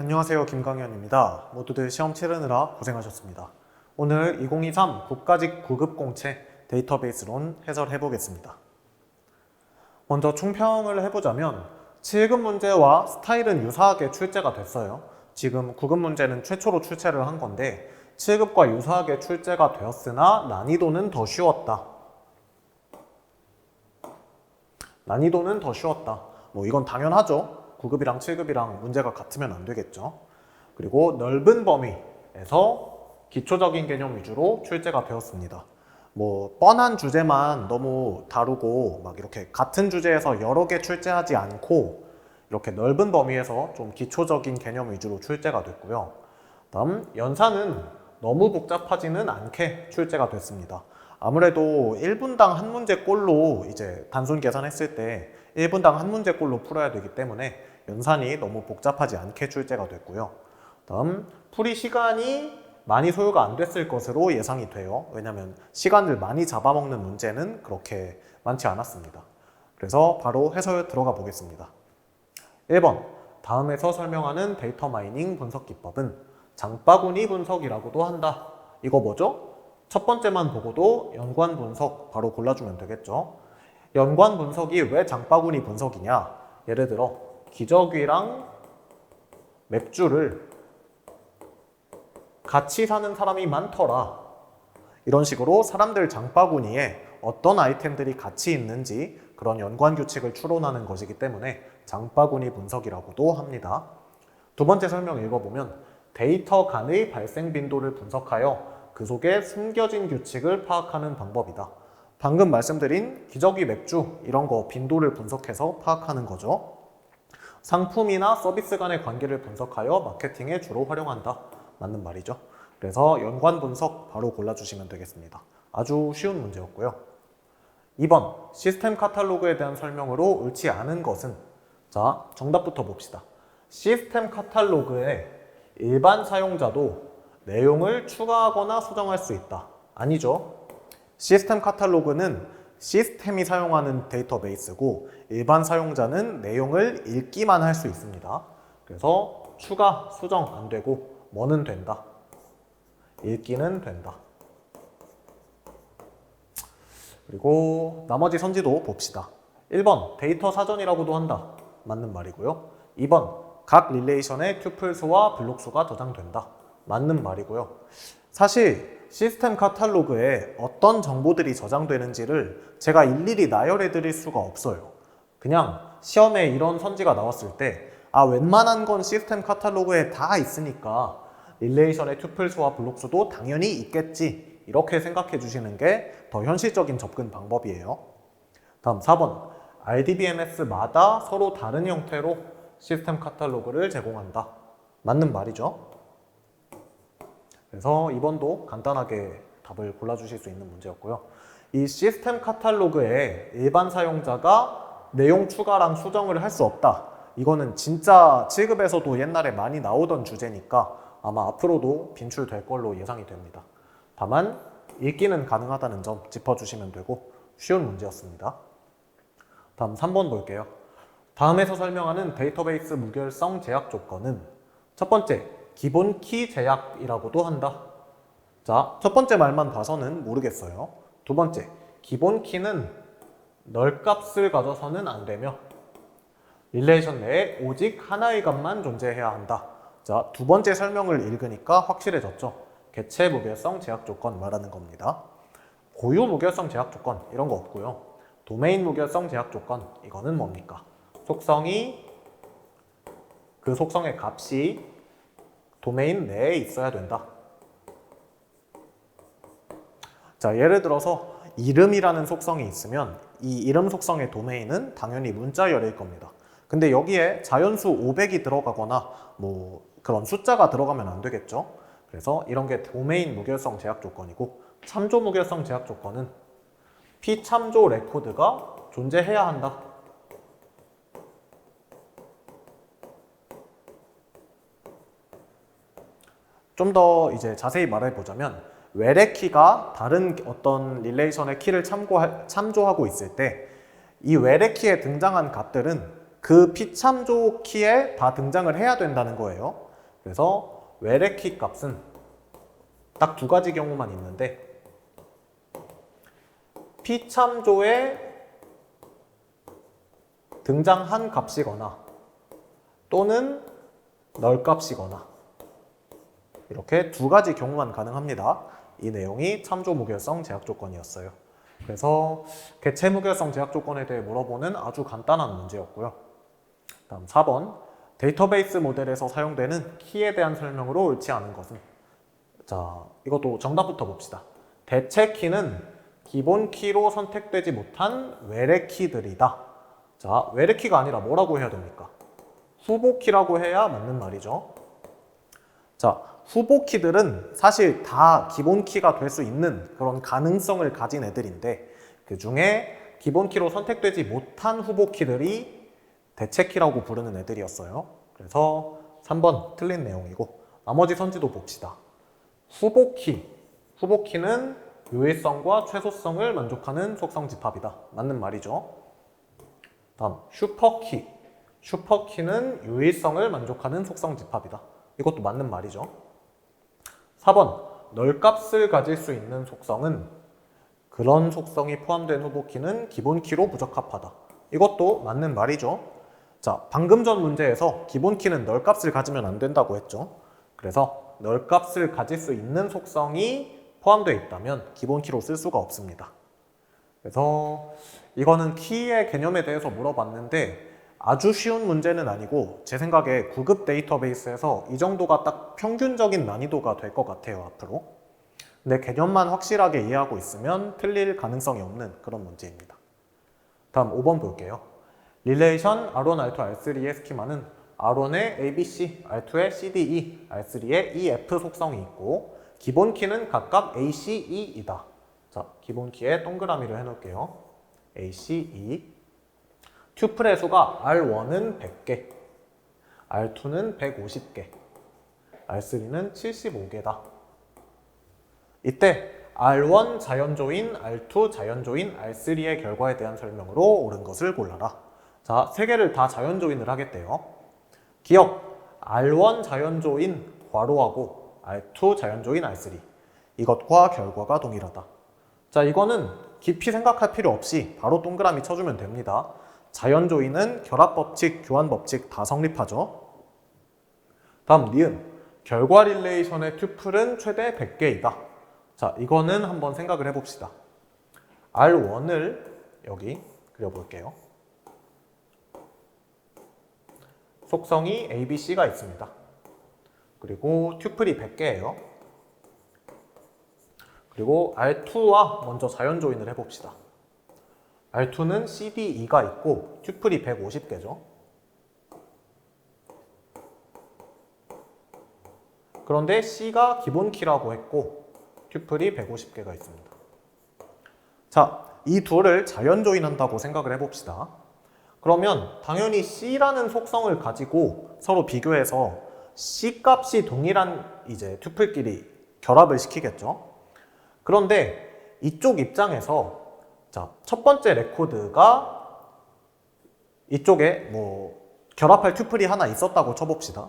안녕하세요. 김광현입니다. 모두들 시험 치르느라 고생하셨습니다. 오늘 2023 국가직 9급 공채 데이터베이스론 해설해 보겠습니다. 먼저 총평을 해보자면 7급 문제와 스타일은 유사하게 출제가 됐어요. 지금 9급 문제는 최초로 출제를 한 건데 7급과 유사하게 출제가 되었으나 난이도는 더 쉬웠다. 난이도는 더 쉬웠다. 이건 당연하죠. 9급이랑 7급이랑 문제가 같으면 안 되겠죠. 그리고 넓은 범위에서 기초적인 개념 위주로 출제가 되었습니다. 뻔한 주제만 너무 다루고 막 이렇게 같은 주제에서 여러 개 출제하지 않고 이렇게 넓은 범위에서 좀 기초적인 개념 위주로 출제가 됐고요. 다음 연산은 너무 복잡하지는 않게 출제가 됐습니다. 아무래도 1분당 한 문제꼴로 이제 단순 계산했을 때 1분당 한 문제꼴로 풀어야 되기 때문에 연산이 너무 복잡하지 않게 출제가 됐고요. 다음 풀이 시간이 많이 소요가 안 됐을 것으로 예상이 돼요. 왜냐하면 시간을 많이 잡아먹는 문제는 그렇게 많지 않았습니다. 그래서 바로 해설 들어가 보겠습니다. 1번 다음에서 설명하는 데이터 마이닝 분석 기법은 장바구니 분석이라고도 한다. 이거 뭐죠? 첫 번째만 보고도 연관 분석 바로 골라주면 되겠죠. 연관 분석이 왜 장바구니 분석이냐? 예를 들어 기저귀랑 맥주를 같이 사는 사람이 많더라. 이런 식으로 사람들 장바구니에 어떤 아이템들이 같이 있는지 그런 연관 규칙을 추론하는 것이기 때문에 장바구니 분석이라고도 합니다. 두 번째 설명 읽어보면 데이터 간의 발생 빈도를 분석하여 그 속에 숨겨진 규칙을 파악하는 방법이다. 방금 말씀드린 기저귀 맥주 이런 거 빈도를 분석해서 파악하는 거죠. 상품이나 서비스 간의 관계를 분석하여 마케팅에 주로 활용한다. 맞는 말이죠. 그래서 연관 분석 바로 골라주시면 되겠습니다. 아주 쉬운 문제였고요. 2번 시스템 카탈로그에 대한 설명으로 옳지 않은 것은 자 정답부터 봅시다. 시스템 카탈로그에 일반 사용자도 내용을 추가하거나 수정할 수 있다. 아니죠. 시스템 카탈로그는 시스템이 사용하는 데이터베이스고 일반 사용자는 내용을 읽기만 할 수 있습니다. 그래서 추가, 수정 안 되고 뭐는 된다. 읽기는 된다. 그리고 나머지 선지도 봅시다. 1번 데이터 사전이라고도 한다. 맞는 말이고요. 2번 각 릴레이션의 튜플수와 블록수가 저장된다. 맞는 말이고요. 사실 시스템 카탈로그에 어떤 정보들이 저장되는지를 제가 일일이 나열해 드릴 수가 없어요. 그냥 시험에 이런 선지가 나왔을 때 웬만한 건 시스템 카탈로그에 다 있으니까 릴레이션의 튜플수와 블록수도 당연히 있겠지 이렇게 생각해 주시는 게 더 현실적인 접근 방법이에요. 다음 4번 RDBMS마다 서로 다른 형태로 시스템 카탈로그를 제공한다. 맞는 말이죠. 그래서 2번도 간단하게 답을 골라주실 수 있는 문제였고요. 이 시스템 카탈로그에 일반 사용자가 내용 추가랑 수정을 할 수 없다. 이거는 진짜 7급에서도 옛날에 많이 나오던 주제니까 아마 앞으로도 빈출될 걸로 예상이 됩니다. 다만 읽기는 가능하다는 점 짚어주시면 되고 쉬운 문제였습니다. 다음 3번 볼게요. 다음에서 설명하는 데이터베이스 무결성 제약 조건은 첫 번째, 기본 키 제약이라고도 한다. 자, 첫 번째 말만 봐서는 모르겠어요. 두 번째, 기본 키는 널 값을 가져서는 안 되며 릴레이션 내에 오직 하나의 값만 존재해야 한다. 자, 두 번째 설명을 읽으니까 확실해졌죠. 개체 무결성 제약 조건 말하는 겁니다. 고유 무결성 제약 조건 이런 거 없고요. 도메인 무결성 제약 조건 이거는 뭡니까? 속성이 그 속성의 값이 도메인 내에 있어야 된다. 자, 예를 들어서 이름이라는 속성이 있으면 이 이름 속성의 도메인은 당연히 문자열일 겁니다. 근데 여기에 자연수 500이 들어가거나 그런 숫자가 들어가면 안 되겠죠. 그래서 이런 게 도메인 무결성 제약 조건이고 참조 무결성 제약 조건은 피참조 레코드가 존재해야 한다. 좀 더 이제 자세히 말해보자면 외래 키가 다른 어떤 릴레이션의 키를 참조하고 있을 때 이 외래 키에 등장한 값들은 그 피참조 키에 다 등장을 해야 된다는 거예요. 그래서 외래 키 값은 딱 두 가지 경우만 있는데 P참조에 등장한 값이거나 또는 널 값이거나 이렇게 두 가지 경우만 가능합니다. 이 내용이 참조 무결성 제약 조건이었어요. 그래서 개체 무결성 제약 조건에 대해 물어보는 아주 간단한 문제였고요. 다음 4번 데이터베이스 모델에서 사용되는 키에 대한 설명으로 옳지 않은 것은? 자, 이것도 정답부터 봅시다. 대체 키는 기본 키로 선택되지 못한 외래 키들이다. 자, 외래 키가 아니라 뭐라고 해야 됩니까? 후보 키라고 해야 맞는 말이죠. 자, 후보 키들은 사실 다 기본 키가 될 수 있는 그런 가능성을 가진 애들인데 그 중에 기본 키로 선택되지 못한 후보 키들이 대체 키라고 부르는 애들이었어요. 그래서 3번 틀린 내용이고 나머지 선지도 봅시다. 후보 키는 유일성과 최소성을 만족하는 속성 집합이다. 맞는 말이죠. 다음 슈퍼키는 유일성을 만족하는 속성 집합이다. 이것도 맞는 말이죠. 4번 널값을 가질 수 있는 속성은 그런 속성이 포함된 후보키는 기본키로 부적합하다. 이것도 맞는 말이죠. 자, 방금 전 문제에서 기본키는 널값을 가지면 안 된다고 했죠. 그래서 널값을 가질 수 있는 속성이 포함되어 있다면 기본키로 쓸 수가 없습니다. 그래서 이거는 키의 개념에 대해서 물어봤는데 아주 쉬운 문제는 아니고 제 생각에 9급 데이터베이스에서 이 정도가 딱 평균적인 난이도가 될 것 같아요, 앞으로. 근데 개념만 확실하게 이해하고 있으면 틀릴 가능성이 없는 그런 문제입니다. 다음 5번 볼게요. 릴레이션 R1, R2, R3의 스키마는 R1의 ABC, R2의 CDE, R3의 EF 속성이 있고 기본 키는 각각 ACE이다. 자, 기본 키에 동그라미를 해놓을게요. ACE. 튜플의 수가 R1은 100개, R2는 150개, R3는 75개다. 이때 R1 자연조인, R2 자연조인, R3의 결과에 대한 설명으로 옳은 것을 골라라. 자, 세 개를 다 자연조인을 하겠대요. 기억, R1 자연조인 괄호하고 R2 자연조인 R3. 이것과 결과가 동일하다. 자, 이거는 깊이 생각할 필요 없이 바로 동그라미 쳐주면 됩니다. 자연조인은 결합법칙, 교환법칙 다 성립하죠. 다음 니은, 결과 릴레이션의 튜플은 최대 100개이다. 자, 이거는 한번 생각을 해봅시다. R1을 여기 그려볼게요. 속성이 A, B, C가 있습니다. 그리고 튜플이 100개예요. 그리고 R2와 먼저 자연조인을 해봅시다. R2는 CDE가 있고 튜플이 150개죠. 그런데 C가 기본 키라고 했고 튜플이 150개가 있습니다. 자, 이 둘을 자연조인한다고 생각을 해봅시다. 그러면 당연히 C라는 속성을 가지고 서로 비교해서 C 값이 동일한 이제 튜플끼리 결합을 시키겠죠. 그런데 이쪽 입장에서 자, 첫 번째 레코드가 이쪽에 결합할 튜플이 하나 있었다고 쳐봅시다.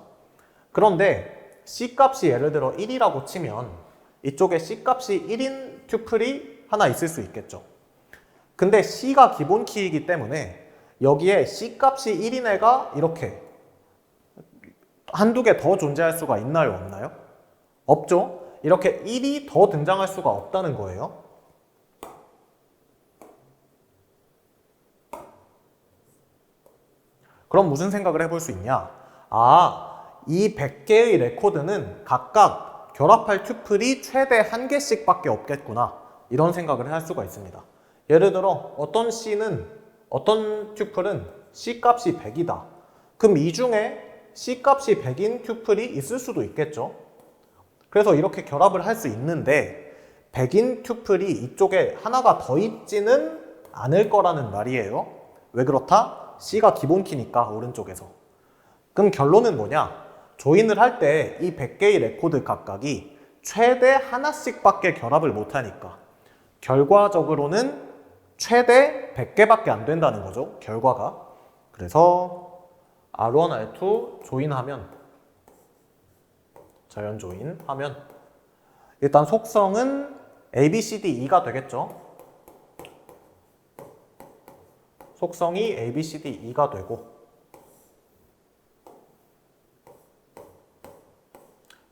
그런데 C 값이 예를 들어 1이라고 치면 이쪽에 C 값이 1인 튜플이 하나 있을 수 있겠죠. 근데 C가 기본 키이기 때문에 여기에 C 값이 1인 애가 이렇게 한두 개 더 존재할 수가 있나요, 없나요? 없죠? 이렇게 1이 더 등장할 수가 없다는 거예요. 그럼 무슨 생각을 해볼 수 있냐? 아, 이 100개의 레코드는 각각 결합할 튜플이 최대 1개씩 밖에 없겠구나. 이런 생각을 할 수가 있습니다. 예를 들어 어떤 튜플은 C 값이 100이다. 그럼 이 중에 C 값이 100인 튜플이 있을 수도 있겠죠. 그래서 이렇게 결합을 할 수 있는데 100인 튜플이 이쪽에 하나가 더 있지는 않을 거라는 말이에요. 왜 그렇다? C가 기본 키니까 오른쪽에서. 그럼 결론은 뭐냐? 조인을 할 때 이 100개의 레코드 각각이 최대 하나씩 밖에 결합을 못하니까 결과적으로는 최대 100개밖에 안 된다는 거죠, 결과가. 그래서 R1, R2 조인하면 자연 조인 하면 일단 속성은 A, B, C, D, E가 되겠죠. 속성이 A, B, C, D, E가 되고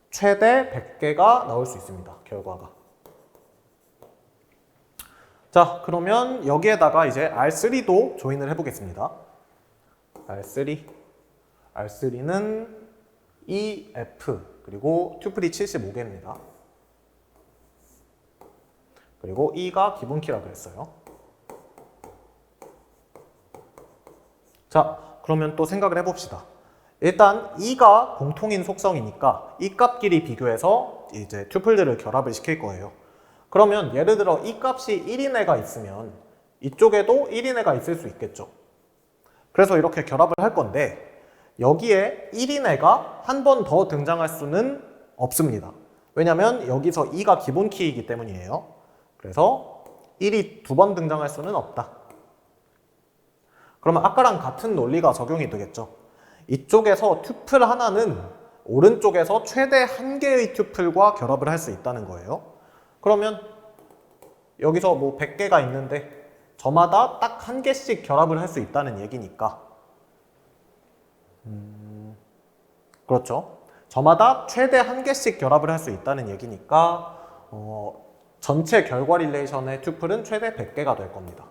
최대 100개가 나올 수 있습니다. 결과가. 자, 그러면 여기에다가 이제 R3도 조인을 해보겠습니다. R3는 E, F 그리고 튜플이 75개입니다. 그리고 E가 기본키라 그랬어요. 자, 그러면 또 생각을 해봅시다. 일단 E가 공통인 속성이니까 E 값끼리 비교해서 이제 튜플들을 결합을 시킬 거예요. 그러면 예를 들어 E 값이 1인 애가 있으면 이쪽에도 1인 애가 있을 수 있겠죠. 그래서 이렇게 결합을 할 건데 여기에 1인 애가 한 번 더 등장할 수는 없습니다. 왜냐면 여기서 E가 기본 키이기 때문이에요. 그래서 1이 두 번 등장할 수는 없다. 그러면 아까랑 같은 논리가 적용이 되겠죠. 이쪽에서 튜플 하나는 오른쪽에서 최대 한 개의 튜플과 결합을 할 수 있다는 거예요. 그러면 여기서 뭐 100개가 있는데 저마다 딱 한 개씩 결합을 할 수 있다는 얘기니까 그렇죠. 저마다 최대 한 개씩 결합을 할 수 있다는 얘기니까 전체 결과 릴레이션의 튜플은 최대 100개가 될 겁니다.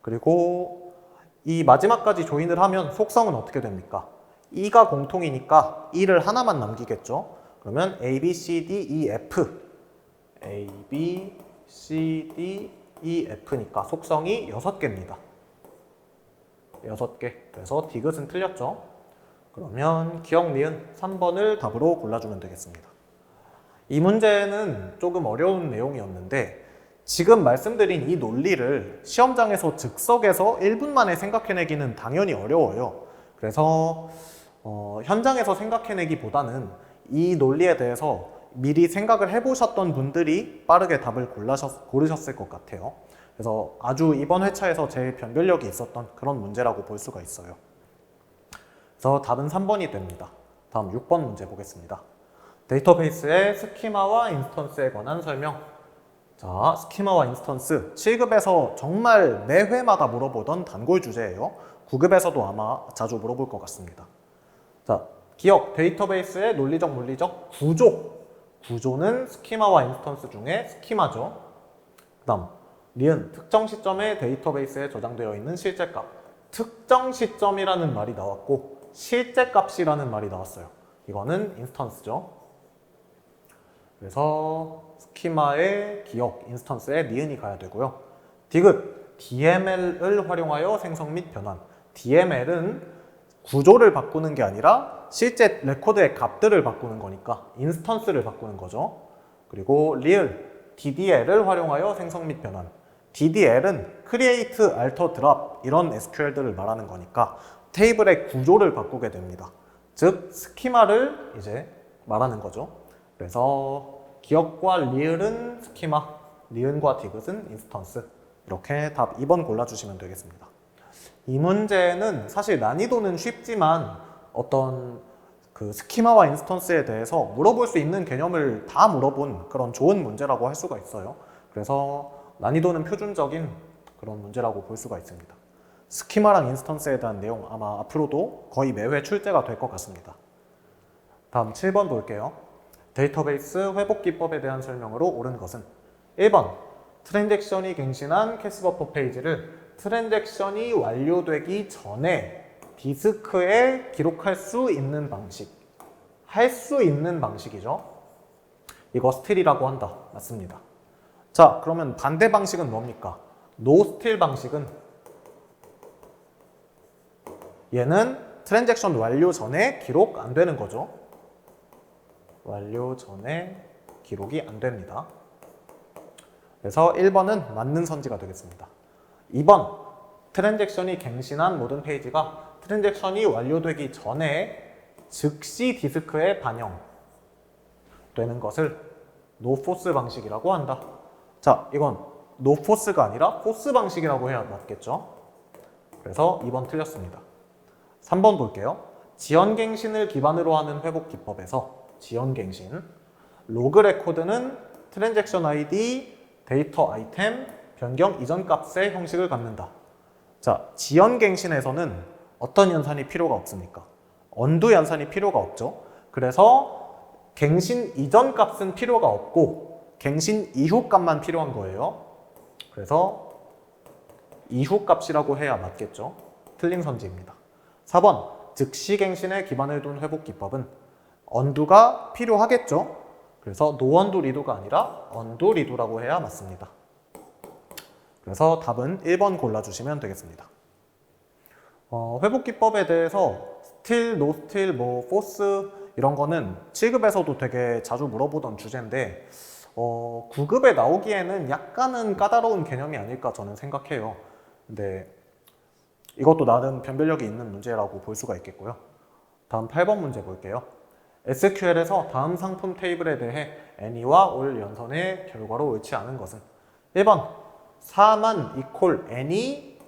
그리고 이 마지막까지 조인을 하면 속성은 어떻게 됩니까? E가 공통이니까 E를 하나만 남기겠죠. 그러면 A, B, C, D, E, F A, B, C, D, E, F니까 속성이 6개입니다. 6개. 그래서 디귿은 틀렸죠. 그러면 기억, 니은 3번을 답으로 골라주면 되겠습니다. 이 문제는 조금 어려운 내용이었는데 지금 말씀드린 이 논리를 시험장에서 즉석에서 1분 만에 생각해내기는 당연히 어려워요. 그래서 현장에서 생각해내기보다는 이 논리에 대해서 미리 생각을 해보셨던 분들이 빠르게 답을 고르셨을 것 같아요. 그래서 아주 이번 회차에서 제일 변별력이 있었던 그런 문제라고 볼 수가 있어요. 그래서 답은 3번이 됩니다. 다음 6번 문제 보겠습니다. 데이터베이스의 스키마와 인스턴스에 관한 설명. 자, 스키마와 인스턴스 7급에서 정말 매 회마다 물어보던 단골 주제예요. 9급에서도 아마 자주 물어볼 것 같습니다. 자, 기억, 데이터베이스의 논리적, 물리적 구조는 스키마와 인스턴스 중에 스키마죠. 그 다음 니은, 특정 시점에 데이터베이스에 저장되어 있는 실제값. 특정 시점이라는 말이 나왔고 실제값이라는 말이 나왔어요. 이거는 인스턴스죠. 그래서 스키마의 기억, 인스턴스에 니은이 가야 되고요. 디귿, DML을 활용하여 생성 및 변환. DML은 구조를 바꾸는 게 아니라 실제 레코드의 값들을 바꾸는 거니까 인스턴스를 바꾸는 거죠. 그리고 리을, DDL을 활용하여 생성 및 변환. DDL은 Create, Alter, Drop 이런 SQL들을 말하는 거니까 테이블의 구조를 바꾸게 됩니다. 즉 스키마를 이제 말하는 거죠. 그래서 기억과 리을은 스키마, 니은과 디귿은 인스턴스. 이렇게 답 2번 골라주시면 되겠습니다. 이 문제는 사실 난이도는 쉽지만 어떤 그 스키마와 인스턴스에 대해서 물어볼 수 있는 개념을 다 물어본 그런 좋은 문제라고 할 수가 있어요. 그래서 난이도는 표준적인 그런 문제라고 볼 수가 있습니다. 스키마랑 인스턴스에 대한 내용 아마 앞으로도 거의 매회 출제가 될 것 같습니다. 다음 7번 볼게요. 데이터베이스 회복 기법에 대한 설명으로 옳은 것은 1번 트랜잭션이 갱신한 캐시버퍼 페이지를 트랜잭션이 완료되기 전에 디스크에 기록할 수 있는 방식. 할 수 있는 방식이죠. 이거 스틸이라고 한다. 맞습니다. 자, 그러면 반대 방식은 뭡니까? 노 스틸 방식은 얘는 트랜잭션 완료 전에 기록 안 되는 거죠. 완료 전에 기록이 안 됩니다. 그래서 1번은 맞는 선지가 되겠습니다. 2번 트랜잭션이 갱신한 모든 페이지가 트랜잭션이 완료되기 전에 즉시 디스크에 반영되는 것을 노포스 방식이라고 한다. 자, 이건 노포스가 아니라 포스 방식이라고 해야 맞겠죠? 그래서 2번 틀렸습니다. 3번 볼게요. 지연갱신을 기반으로 하는 회복 기법에서 지연갱신, 로그 레코드는 트랜잭션 ID, 데이터 아이템, 변경 이전 값의 형식을 갖는다. 자, 지연갱신에서는 어떤 연산이 필요가 없습니까? 언두 연산이 필요가 없죠. 그래서 갱신 이전 값은 필요가 없고 갱신 이후 값만 필요한 거예요. 그래서 이후 값이라고 해야 맞겠죠. 틀린 선지입니다. 4번, 즉시 갱신에 기반을 둔 회복 기법은 언두가 필요하겠죠. 그래서 노언두 리두가 아니라 언두 리두라고 해야 맞습니다. 그래서 답은 1번 골라주시면 되겠습니다. 회복 기법에 대해서 스틸, 노 스틸, 뭐 포스 이런 거는 7급에서도 되게 자주 물어보던 주제인데 9급에 나오기에는 약간은 까다로운 개념이 아닐까 저는 생각해요. 근데 이것도 나름 변별력이 있는 문제라고 볼 수가 있겠고요. 다음 8번 문제 볼게요. SQL에서 다음 상품 테이블에 대해 any와 all 연산의 결과로 옳지 않은 것은 1번 4만 equal any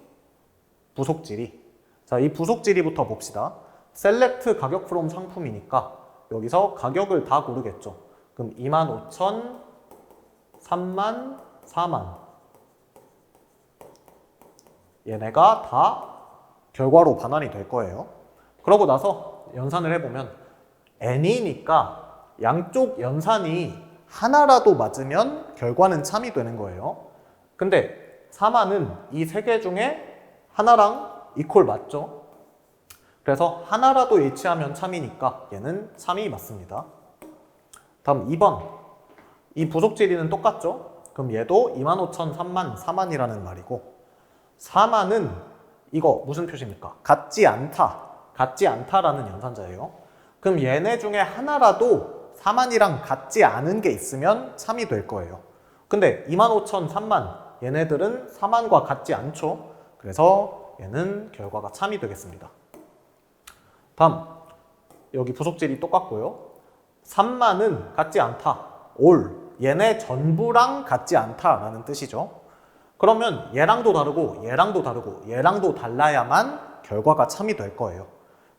부속질이. 자, 이 부속질이부터 봅시다. select 가격 from 상품이니까 여기서 가격을 다 고르겠죠. 그럼 25,000, 3만, 4만 얘네가 다 결과로 반환이 될 거예요. 그러고 나서 연산을 해보면 n이니까 양쪽 연산이 하나라도 맞으면 결과는 참이 되는 거예요. 근데 4만은 이 세 개 중에 하나랑 이퀄 맞죠? 그래서 하나라도 일치하면 참이니까 얘는 참이 맞습니다. 다음 2번. 이 부속질이는 똑같죠? 그럼 얘도 25,000, 3만, 4만이라는 말이고 4만은 이거 무슨 표시입니까? 같지 않다. 같지 않다라는 연산자예요. 그럼 얘네 중에 하나라도 4만이랑 같지 않은 게 있으면 참이 될 거예요. 근데 25,000, 3만 얘네들은 4만과 같지 않죠. 그래서 얘는 결과가 참이 되겠습니다. 다음 여기 부속질이 똑같고요. 3만은 같지 않다. all 얘네 전부랑 같지 않다라는 뜻이죠. 그러면 얘랑도 다르고 얘랑도 다르고 얘랑도 달라야만 결과가 참이 될 거예요.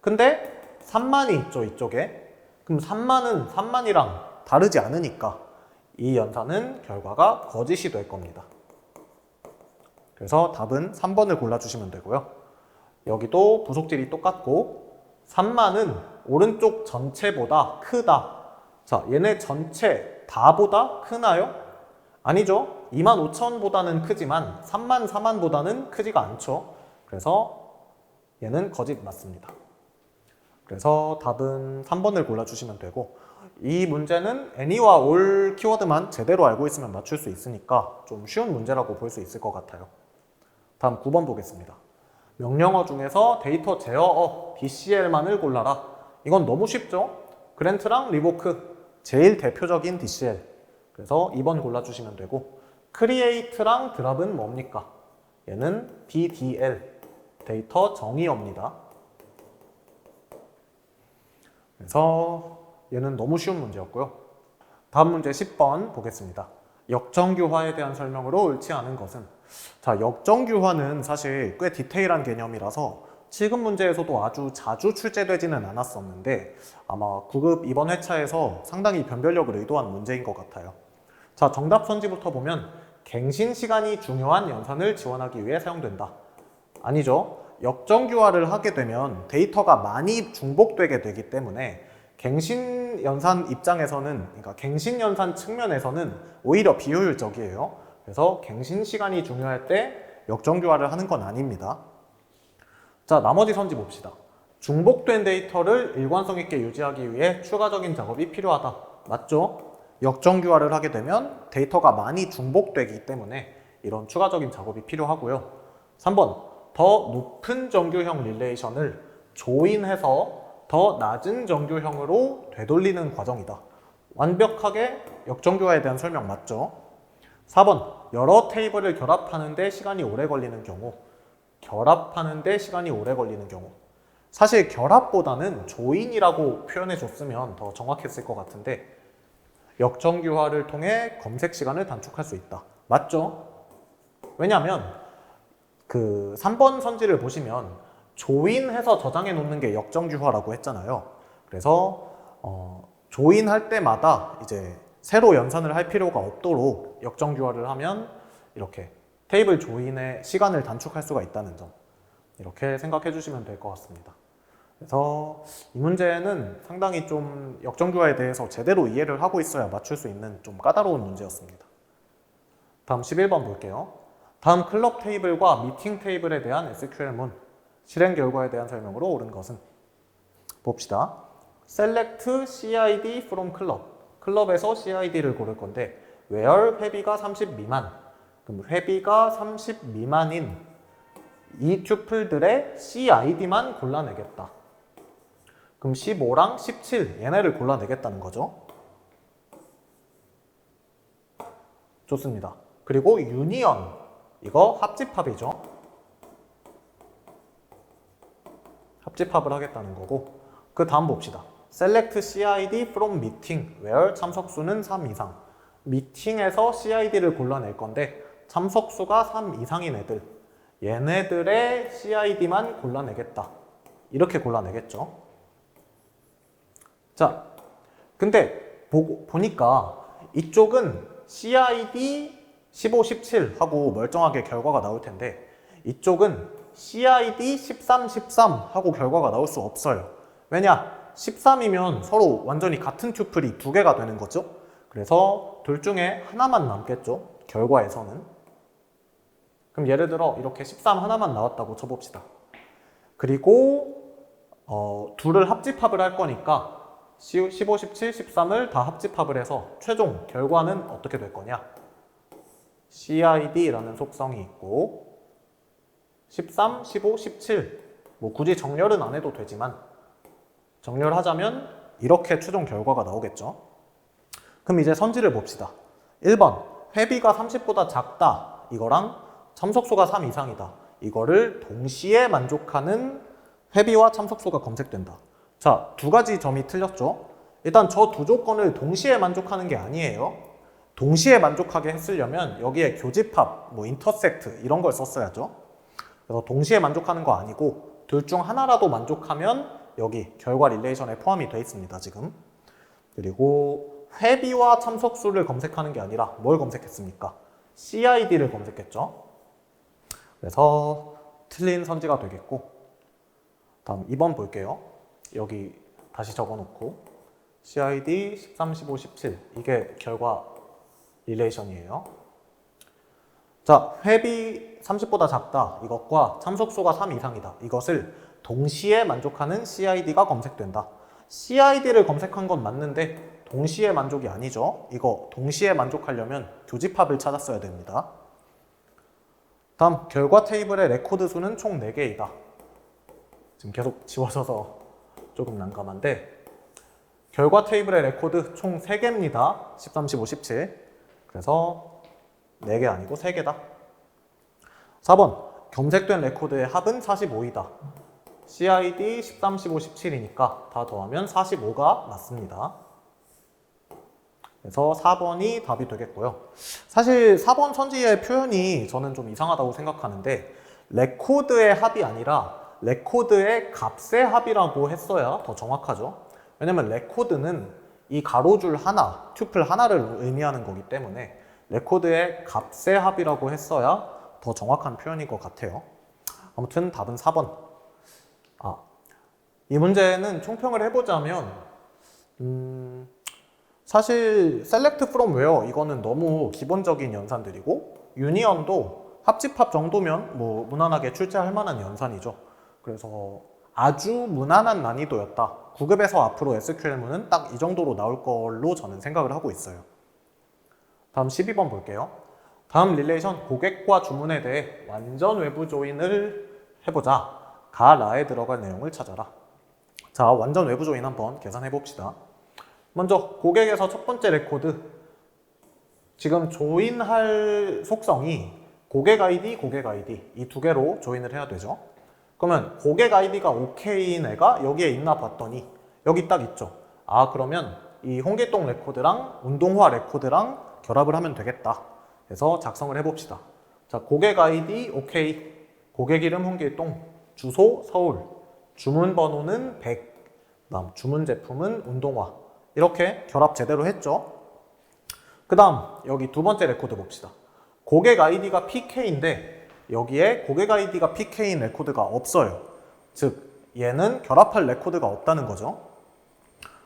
근데 3만이 있죠, 이쪽에. 그럼 3만은 3만이랑 다르지 않으니까 이 연산은 결과가 거짓이 될 겁니다. 그래서 답은 3번을 골라주시면 되고요. 여기도 부속질이 똑같고 3만은 오른쪽 전체보다 크다. 자, 얘네 전체 다보다 크나요? 아니죠. 25,000보다는 크지만 3만, 4만보다는 크지가 않죠. 그래서 얘는 거짓 맞습니다. 그래서 답은 3번을 골라주시면 되고 이 문제는 any와 all 키워드만 제대로 알고 있으면 맞출 수 있으니까 좀 쉬운 문제라고 볼 수 있을 것 같아요. 다음 9번 보겠습니다. 명령어 중에서 데이터 제어어 DCL만을 골라라. 이건 너무 쉽죠? 그랜트랑 리보크 제일 대표적인 DCL. 그래서 2번 골라주시면 되고 크리에이트랑 드랍은 뭡니까? 얘는 DDL 데이터 정의어입니다. 그래서 얘는 너무 쉬운 문제였고요. 다음 문제 10번 보겠습니다. 역정규화에 대한 설명으로 옳지 않은 것은 자, 역정규화는 사실 꽤 디테일한 개념이라서 7급 문제에서도 아주 자주 출제되지는 않았었는데 아마 9급 이번 회차에서 상당히 변별력을 의도한 문제인 것 같아요. 자, 정답 선지부터 보면 갱신 시간이 중요한 연산을 지원하기 위해 사용된다. 아니죠. 역정규화를 하게 되면 데이터가 많이 중복되게 되기 때문에 갱신 연산 입장에서는, 그러니까 갱신 연산 측면에서는 오히려 비효율적이에요. 그래서 갱신 시간이 중요할 때 역정규화를 하는 건 아닙니다. 자, 나머지 선지 봅시다. 중복된 데이터를 일관성 있게 유지하기 위해 추가적인 작업이 필요하다. 맞죠? 역정규화를 하게 되면 데이터가 많이 중복되기 때문에 이런 추가적인 작업이 필요하고요. 3번, 더 높은 정규형 릴레이션을 조인해서 더 낮은 정규형으로 되돌리는 과정이다. 완벽하게 역정규화에 대한 설명 맞죠? 4번, 여러 테이블을 결합하는 데 시간이 오래 걸리는 경우. 결합하는 데 시간이 오래 걸리는 경우. 사실 결합보다는 조인이라고 표현해 줬으면 더 정확했을 것 같은데 역정규화를 통해 검색 시간을 단축할 수 있다. 맞죠? 왜냐하면 그 3번 선지를 보시면 조인해서 저장해 놓는 게 역정규화라고 했잖아요. 그래서 조인할 때마다 이제 새로 연산을 할 필요가 없도록 역정규화를 하면 이렇게 테이블 조인의 시간을 단축할 수가 있다는 점, 이렇게 생각해 주시면 될 것 같습니다. 그래서 이 문제는 상당히 좀 역정규화에 대해서 제대로 이해를 하고 있어야 맞출 수 있는 좀 까다로운 문제였습니다. 다음 11번 볼게요. 다음 클럽 테이블과 미팅 테이블에 대한 SQL문 실행 결과에 대한 설명으로 옳은 것은? 봅시다. Select CID from club. 클럽에서 CID를 고를 건데 where 회비가 30 미만. 그럼 회비가 30 미만인 이 튜플들의 CID만 골라내겠다. 그럼 15랑 17 얘네를 골라내겠다는 거죠. 좋습니다. 그리고 유니언 이거 합집합이죠. 합집합을 하겠다는 거고, 그 다음 봅시다. Select CID from meeting where 참석수는 3 이상. 미팅에서 CID를 골라낼 건데 참석수가 3 이상인 애들, 얘네들의 CID만 골라내겠다. 이렇게 골라내겠죠. 자, 근데 보니까 이쪽은 CID 15, 17 하고 멀쩡하게 결과가 나올 텐데 이쪽은 CID 13, 13 하고 결과가 나올 수 없어요. 왜냐? 13이면 서로 완전히 같은 튜플이 두 개가 되는 거죠. 그래서 둘 중에 하나만 남겠죠. 결과에서는. 그럼 예를 들어 이렇게 13 하나만 나왔다고 쳐봅시다. 그리고 둘을 합집합을 할 거니까 15, 17, 13을 다 합집합을 해서 최종 결과는 어떻게 될 거냐? CID라는 속성이 있고 13, 15, 17 뭐 굳이 정렬은 안 해도 되지만 정렬하자면 이렇게 최종 결과가 나오겠죠. 그럼 이제 선지를 봅시다. 1번 회비가 30보다 작다 이거랑 참석수가 3 이상이다 이거를 동시에 만족하는 회비와 참석수가 검색된다. 자, 두 가지 점이 틀렸죠. 일단 저 두 조건을 동시에 만족하는 게 아니에요. 동시에 만족하게 했으려면 여기에 교집합, 뭐 인터섹트 이런 걸 썼어야죠. 그래서 동시에 만족하는 거 아니고 둘 중 하나라도 만족하면 여기 결과 릴레이션에 포함이 되어 있습니다, 지금. 그리고 회비와 참석수를 검색하는 게 아니라 뭘 검색했습니까? CID를 검색했죠. 그래서 틀린 선지가 되겠고, 다음 2번 볼게요. 여기 다시 적어놓고 CID 13, 15, 17 이게 결과 릴레이션이에요. 자, 회비 30보다 작다 이것과 참석수가 3 이상이다 이것을 동시에 만족하는 CID가 검색된다. CID를 검색한 건 맞는데 동시에 만족이 아니죠. 이거 동시에 만족하려면 교집합을 찾았어야 됩니다. 다음 결과 테이블의 레코드 수는 총 4개이다. 지금 계속 지워져서 조금 난감한데 결과 테이블의 레코드 총 3개입니다. 13, 15, 17 그래서 4개 아니고 3개다. 4번 검색된 레코드의 합은 45이다. CID 13, 15, 17이니까 다 더하면 45가 맞습니다. 그래서 4번이 답이 되겠고요. 사실 4번 선지의 표현이 저는 좀 이상하다고 생각하는데 레코드의 합이 아니라 레코드의 값의 합이라고 했어야 더 정확하죠. 왜냐면 레코드는 이 가로줄 하나, 튜플 하나를 의미하는 거기 때문에 레코드의 값의 합이라고 했어야 더 정확한 표현인 것 같아요. 아무튼 답은 4번. 이 문제는 총평을 해보자면 사실 select from where 이거는 너무 기본적인 연산들이고 유니언도 합집합 정도면 뭐 무난하게 출제할 만한 연산이죠. 그래서 아주 무난한 난이도였다. 9급에서 앞으로 SQL문은 딱 이 정도로 나올 걸로 저는 생각을 하고 있어요. 다음 12번 볼게요. 다음 릴레이션 고객과 주문에 대해 완전 외부 조인을 해보자. 가라에 들어갈 내용을 찾아라. 자, 완전 외부 조인 한번 계산해 봅시다. 먼저 고객에서 첫 번째 레코드 지금 조인할 속성이 고객 아이디, 고객 아이디 이 두 개로 조인을 해야 되죠. 그러면 고객 아이디가 오케이인 애가 여기에 있나 봤더니 여기 딱 있죠. 그러면 이 홍길동 레코드랑 운동화 레코드랑 결합을 하면 되겠다. 그래서 작성을 해봅시다. 자, 고객 아이디 오케이, 고객 이름 홍길동, 주소 서울, 주문 번호는 100, 그다음 주문 제품은 운동화. 이렇게 결합 제대로 했죠. 그다음 여기 두 번째 레코드 봅시다. 고객 아이디가 PK인데 여기에 고객 아이디가 PK인 레코드가 없어요. 즉 얘는 결합할 레코드가 없다는 거죠.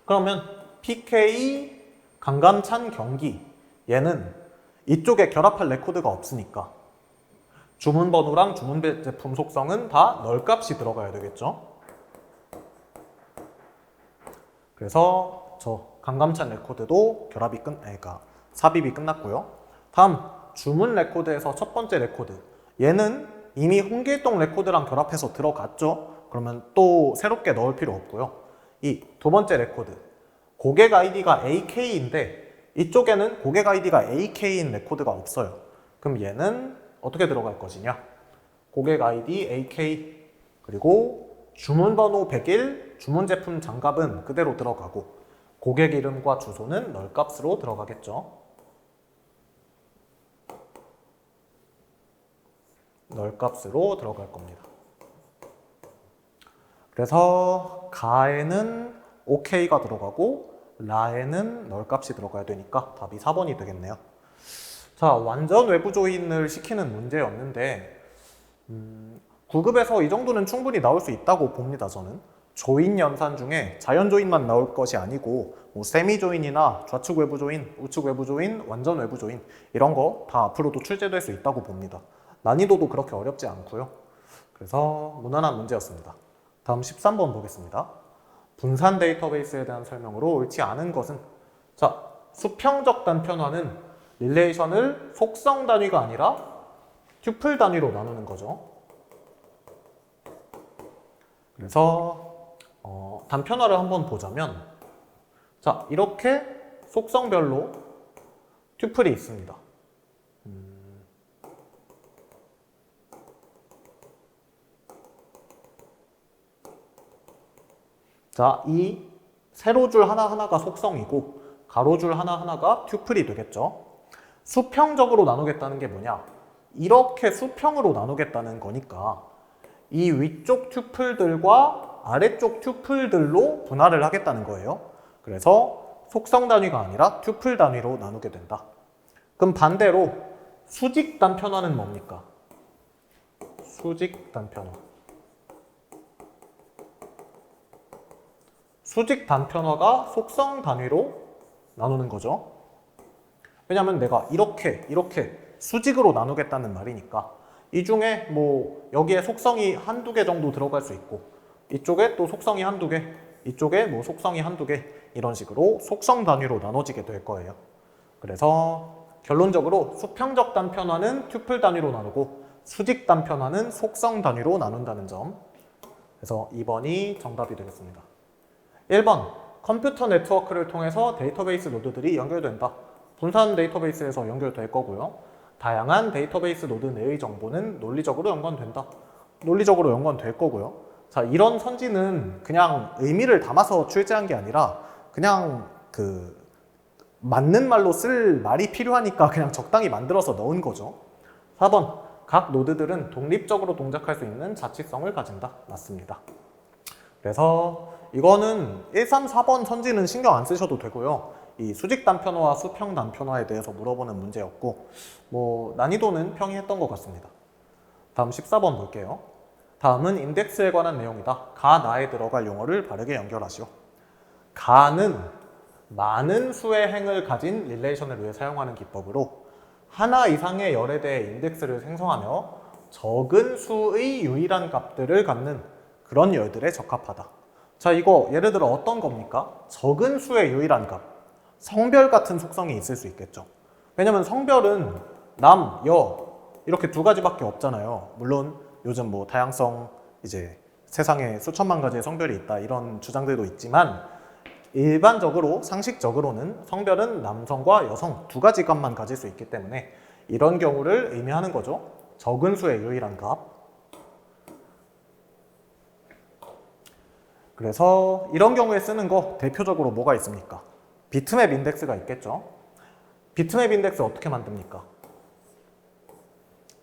그러면 PK 강감찬 경기, 얘는 이쪽에 결합할 레코드가 없으니까 주문 번호랑 주문 제품 속성은 다 널값이 들어가야 되겠죠. 그래서 저 강감찬 레코드도 결합이 그러니까 삽입이 끝났고요. 다음 주문 레코드에서 첫 번째 레코드, 얘는 이미 홍길동 레코드랑 결합해서 들어갔죠. 그러면 또 새롭게 넣을 필요 없고요. 이 두 번째 레코드, 고객 아이디가 AK인데 이쪽에는 고객 아이디가 AK인 레코드가 없어요. 그럼 얘는 어떻게 들어갈 것이냐? 고객 아이디 AK 그리고 주문 번호 101, 주문 제품 장갑은 그대로 들어가고 고객 이름과 주소는 널값으로 들어가겠죠. 널값으로 들어갈 겁니다. 그래서 가에는 OK가 들어가고 라에는 널값이 들어가야 되니까 답이 4번이 되겠네요. 자, 완전 외부 조인을 시키는 문제였는데 9급에서 이 정도는 충분히 나올 수 있다고 봅니다. 저는 조인 연산 중에 자연 조인만 나올 것이 아니고 뭐 세미 조인이나 좌측 외부 조인, 우측 외부 조인, 완전 외부 조인 이런 거 다 앞으로도 출제될 수 있다고 봅니다. 난이도도 그렇게 어렵지 않고요. 그래서 무난한 문제였습니다. 다음 13번 보겠습니다. 분산 데이터베이스에 대한 설명으로 옳지 않은 것은, 자, 수평적 단편화는 릴레이션을 속성 단위가 아니라 튜플 단위로 나누는 거죠. 그래서 단편화를 한번 보자면, 자, 이렇게 속성별로 튜플이 있습니다. 자, 이 세로줄 하나하나가 속성이고 가로줄 하나하나가 튜플이 되겠죠. 수평적으로 나누겠다는 게 뭐냐? 이렇게 수평으로 나누겠다는 거니까 이 위쪽 튜플들과 아래쪽 튜플들로 분할을 하겠다는 거예요. 그래서 속성 단위가 아니라 튜플 단위로 나누게 된다. 그럼 반대로 수직 단편화는 뭡니까? 수직 단편화. 수직 단편화가 속성 단위로 나누는 거죠. 왜냐면 내가 이렇게 수직으로 나누겠다는 말이니까 이 중에 뭐 여기에 속성이 한두 개 정도 들어갈 수 있고 이쪽에 또 속성이 한두 개, 이쪽에 뭐 속성이 한두 개 이런 식으로 속성 단위로 나눠지게 될 거예요. 그래서 결론적으로 수평적 단편화는 튜플 단위로 나누고 수직 단편화는 속성 단위로 나눈다는 점. 그래서 2번이 정답이 되겠습니다. 1번, 컴퓨터 네트워크를 통해서 데이터베이스 노드들이 연결된다. 분산 데이터베이스에서 연결될 거고요. 다양한 데이터베이스 노드 내의 정보는 논리적으로 연관된다. 논리적으로 연관될 거고요. 자, 이런 선지는 그냥 의미를 담아서 출제한 게 아니라 그냥 맞는 말로 쓸 말이 필요하니까 그냥 적당히 만들어서 넣은 거죠. 4번, 각 노드들은 독립적으로 동작할 수 있는 자치성을 가진다. 맞습니다. 그래서 이거는 1, 3, 4번 선지는 신경 안 쓰셔도 되고요. 이 수직 단편화와 수평 단편화에 대해서 물어보는 문제였고 뭐 난이도는 평이 했던 것 같습니다. 다음 14번 볼게요. 다음은 인덱스에 관한 내용이다. 가, 나에 들어갈 용어를 바르게 연결하시오. 가는 많은 수의 행을 가진 릴레이션을 위해 사용하는 기법으로 하나 이상의 열에 대해 인덱스를 생성하며 적은 수의 유일한 값들을 갖는 그런 열들에 적합하다. 자, 이거 예를 들어 어떤 겁니까? 적은 수의 유일한 값. 성별 같은 속성이 있을 수 있겠죠. 왜냐면 성별은 남, 여 이렇게 두 가지밖에 없잖아요. 물론 요즘 뭐 다양성 이제 세상에 수천만 가지의 성별이 있다 이런 주장들도 있지만 일반적으로 상식적으로는 성별은 남성과 여성 두 가지 값만 가질 수 있기 때문에 이런 경우를 의미하는 거죠. 적은 수의 유일한 값. 그래서 이런 경우에 쓰는 거 대표적으로 뭐가 있습니까? 비트맵 인덱스가 있겠죠. 비트맵 인덱스 어떻게 만듭니까?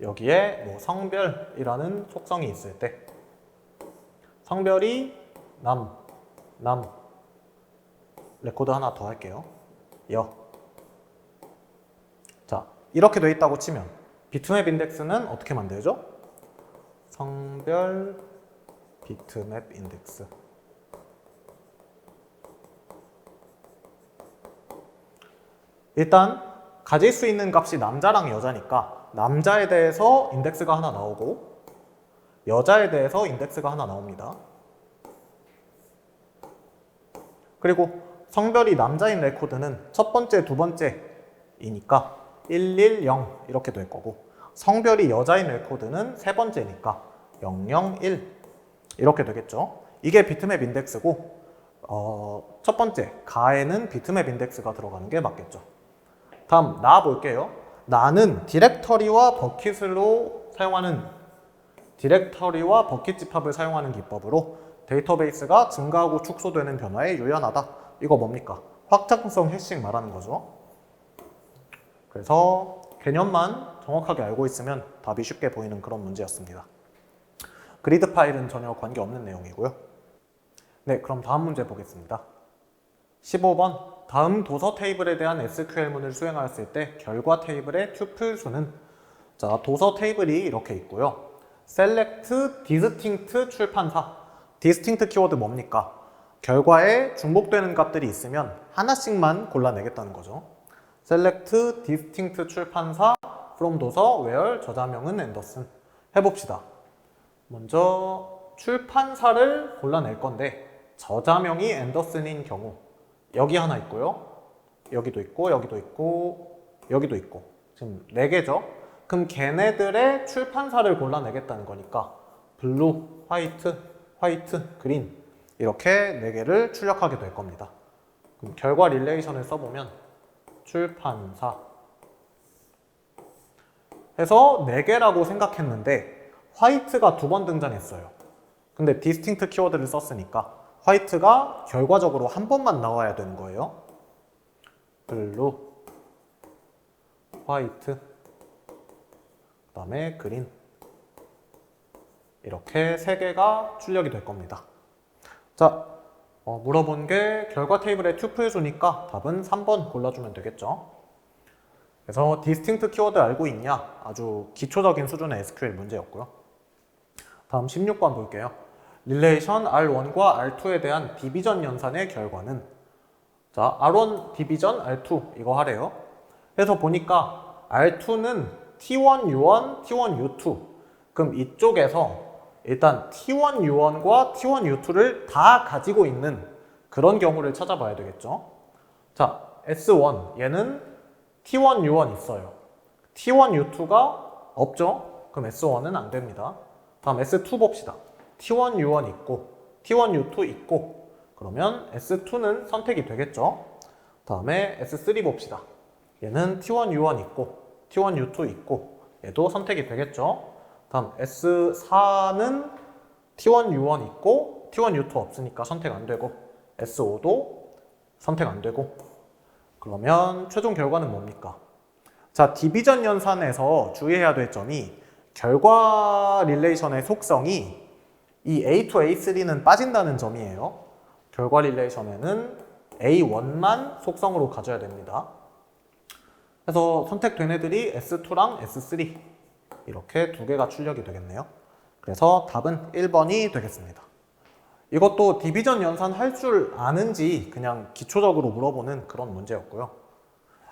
여기에 뭐 성별이라는 속성이 있을 때 성별이 남 레코드 하나 더 할게요. 여. 자, 이렇게 돼 있다고 치면 비트맵 인덱스는 어떻게 만들죠? 성별 비트맵 인덱스. 일단 가질 수 있는 값이 남자랑 여자니까 남자에 대해서 인덱스가 하나 나오고 여자에 대해서 인덱스가 하나 나옵니다. 그리고 성별이 남자인 레코드는 첫 번째, 두 번째이니까 110 이렇게 될 거고 성별이 여자인 레코드는 세 번째니까 001 이렇게 되겠죠. 이게 비트맵 인덱스고 첫 번째 가에는 비트맵 인덱스가 들어가는 게 맞겠죠. 다음 나 볼게요. 나는 디렉터리와 버킷으로 사용하는 디렉터리와 버킷 집합을 사용하는 기법으로 데이터베이스가 증가하고 축소되는 변화에 유연하다. 이거 뭡니까? 확장성 해싱 말하는 거죠. 그래서 개념만 정확하게 알고 있으면 답이 쉽게 보이는 그런 문제였습니다. 그리드 파일은 전혀 관계없는 내용이고요. 네, 그럼 다음 문제 보겠습니다. 15번 다음 도서 테이블에 대한 SQL문을 수행하였을 때 결과 테이블의 튜플 수는 자, 도서 테이블이 이렇게 있고요. select distinct 출판사 distinct 키워드 뭡니까? 결과에 중복되는 값들이 있으면 하나씩만 골라내겠다는 거죠. select distinct 출판사 from 도서 where 저자명은 앤더슨 해봅시다. 먼저 출판사를 골라낼 건데 저자명이 앤더슨인 경우 여기 하나 있고요. 여기도 있고 여기도 있고 여기도 있고 지금 4개죠. 그럼 걔네들의 출판사를 골라내겠다는 거니까 블루, 화이트, 그린 이렇게 4개를 출력하게 될 겁니다. 그럼 결과 릴레이션을 써보면 출판사 해서 4개라고 생각했는데 화이트가 2번 등장했어요. 근데 디스팅트 키워드를 썼으니까 화이트가 결과적으로 한 번만 나와야 되는 거예요. 블루, 화이트, 그 다음에 그린 이렇게 3개가 출력이 될 겁니다. 자, 물어본 게 결과 테이블의 튜플 수니까 답은 3번 골라주면 되겠죠. 그래서 디스팅트 키워드 알고 있냐? 아주 기초적인 수준의 SQL 문제였고요. 다음 16번 볼게요. 릴레이션 R1과 R2에 대한 디비전 연산의 결과는 자, R1 디비전 R2 이거 하래요. 그래서 보니까 R2는 T1 U1, T1 U2 그럼 이쪽에서 일단 T1 U1과 T1 U2를 다 가지고 있는 그런 경우를 찾아봐야 되겠죠. 자, S1 얘는 T1 U1 있어요. T1 U2가 없죠. 그럼 S1은 안 됩니다. 다음 S2 봅시다. T1 U1 있고 T1 U2 있고 그러면 S2는 선택이 되겠죠. 다음에 S3 봅시다. 얘는 T1 U1 있고 T1 U2 있고 얘도 선택이 되겠죠. 다음 S4는 T1 U1 있고 T1 U2 없으니까 선택 안 되고 S5도 선택 안 되고 그러면 최종 결과는 뭡니까? 자, 디비전 연산에서 주의해야 될 점이 결과 릴레이션의 속성이 이 A2, A3는 빠진다는 점이에요. 결과 릴레이션에는 A1만 속성으로 가져야 됩니다. 그래서 선택된 애들이 S2랑 S3 이렇게 2개가 출력이 되겠네요. 그래서 답은 1번이 되겠습니다. 이것도 디비전 연산 할 줄 아는지 그냥 기초적으로 물어보는 그런 문제였고요.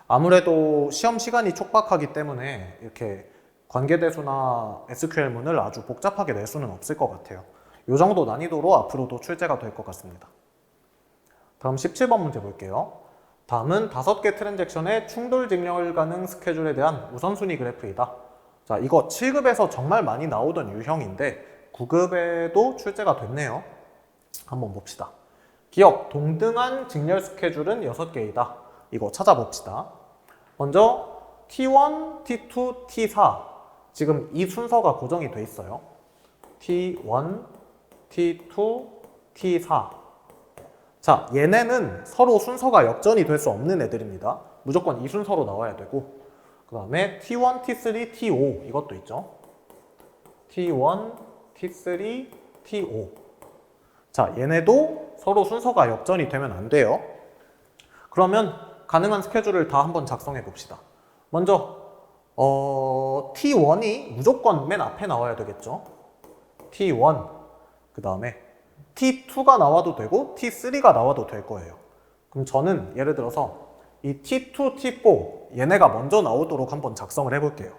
아무래도 시험 시간이 촉박하기 때문에 이렇게 관계대수나 SQL문을 아주 복잡하게 낼 수는 없을 것 같아요. 이 정도 난이도로 앞으로도 출제가 될 것 같습니다. 다음 17번 문제 볼게요. 다음은 5개 트랜잭션의 충돌 직렬 가능 스케줄에 대한 우선순위 그래프이다. 자, 이거 7급에서 정말 많이 나오던 유형인데 9급에도 출제가 됐네요. 한번 봅시다. 기억, 동등한 직렬 스케줄은 6개이다. 이거 찾아봅시다. 먼저 T1, T2, T4 지금 이 순서가 고정이 돼 있어요. T1, T2, T4 자, 얘네는 서로 순서가 역전이 될 수 없는 애들입니다. 무조건 이 순서로 나와야 되고 그 다음에 T1, T3, T5 이것도 있죠. T1, T3, T5 자, 얘네도 서로 순서가 역전이 되면 안 돼요. 그러면 가능한 스케줄을 다 한번 작성해 봅시다. 먼저 T1이 무조건 맨 앞에 나와야 되겠죠. T1, 그 다음에 T2가 나와도 되고 T3가 나와도 될 거예요. 그럼 저는 예를 들어서 이 T2, T4 얘네가 먼저 나오도록 한번 작성을 해볼게요.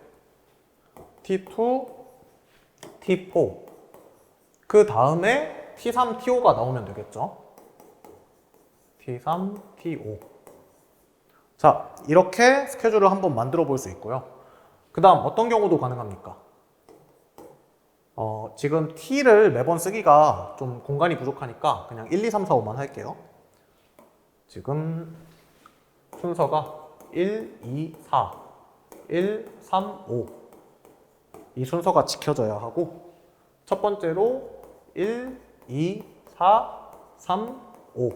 T2, T4 그 다음에 T3, T5가 나오면 되겠죠. T3, T5 자, 이렇게 스케줄을 한번 만들어 볼 수 있고요. 그 다음 어떤 경우도 가능합니까? 지금 T를 매번 쓰기가 좀 공간이 부족하니까 그냥 1, 2, 3, 4, 5만 할게요. 지금 순서가 1, 2, 4, 1, 3, 5 이 순서가 지켜져야 하고 첫 번째로 1, 2, 4, 3, 5